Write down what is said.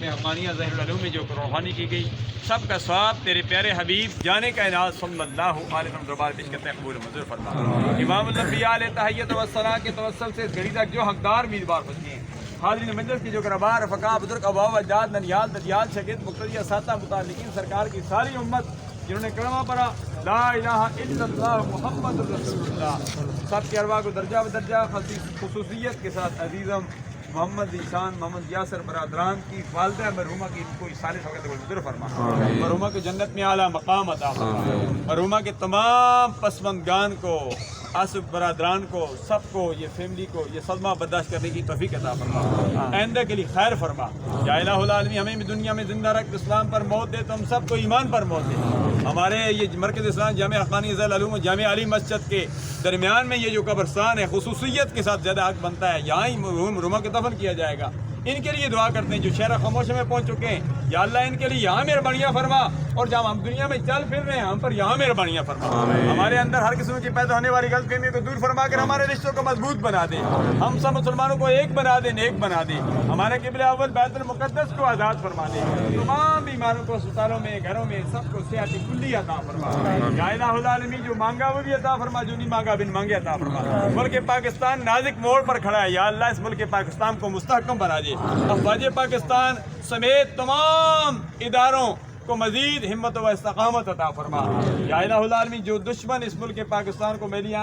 حقانیہ ظاہر العلوم میں جو روحانی کی گئی، سب کا ثواب تیرے پیارے حبیب جانے کا انعام صلی اللہ علیہ وسلم دربار پیش کرتے ہیں، قبول منظور فرما۔ امام الانبیاء علیہ تحیت و ثنا کے توسل سے اس گھڑی تک جو حقدار امیدوار بچے ہیں، حاضرین مجلس کی جو گربار رفقا بزرگ اباء و اجداد ننیال ددیال شاگرد مقتدی اساتذہ متعلقین سرکار کی ساری امت جنہوں نے کلمہ پڑھا لا الہ الا اللہ محمد رسول اللہ، سب کے ارواح کو درجہ بدرجہ خصوصیت کے ساتھ عزیزم محمد ذیشان محمد یاسر برادران کی والدہ مرحومہ کی ان کو صالح وقت منظور فرما، مرحومہ کو جنت میں اعلیٰ مقام عطا فرما، مرحومہ کے تمام پسماندگان کو، آصف برادران کو، سب کو، یہ فیملی کو یہ صدمہ برداشت کرنے کی توفیق عطا فرما، آئندہ کے لیے خیر فرما۔ یا الہ العالمین ہمیں بھی دنیا میں زندہ رکھ، اسلام پر موت دے تو ہم سب کو ایمان پر موت دے۔ ہمارے یہ مرکز اسلام جامع حقانی ظاہر العلوم جامع علی مسجد کے درمیان میں یہ جو قبرستان ہے خصوصیت کے ساتھ زیادہ حق بنتا ہے، یہاں ہی مرحومہ کو دفن کیا جائے گا۔ ان کے لیے دعا کرتے ہیں جو شہر خاموش میں پہنچ چکے ہیں، یا اللہ ان کے لیے یہاں مہربانیاں فرما، اور جب ہم دنیا میں چل پھر رہے ہیں ہم پر یہاں مہربانیاں فرما۔ ہمارے اندر ہر قسم کی پیدا ہونے والی غلط فہمیوں کو دور فرما کر ہمارے رشتوں کو مضبوط بنا دے، ہم سب مسلمانوں کو ایک بنا دے، نیک بنا دے، ہمارے قبلہ اول بیت المقدس کو آزاد فرما دے، تمام بیماروں کو اسپتالوں میں گھروں میں سب کو صحت کلی عطا فرما۔ یا الہ العالمین جو مانگا وہ بھی عطا فرما، جو نہیں مانگا بن مانگے عطا فرما۔ ملک پاکستان نازک موڑ پر کھڑا ہے، یا اللہ اس ملک پاکستان کو مستحکم بنا دے، افواج پاکستان سمیت تمام اداروں کو مزید ہمت و استقامت عطا فرما۔ یا الہ العالمین جو دشمن اس ملک پاکستان کو میری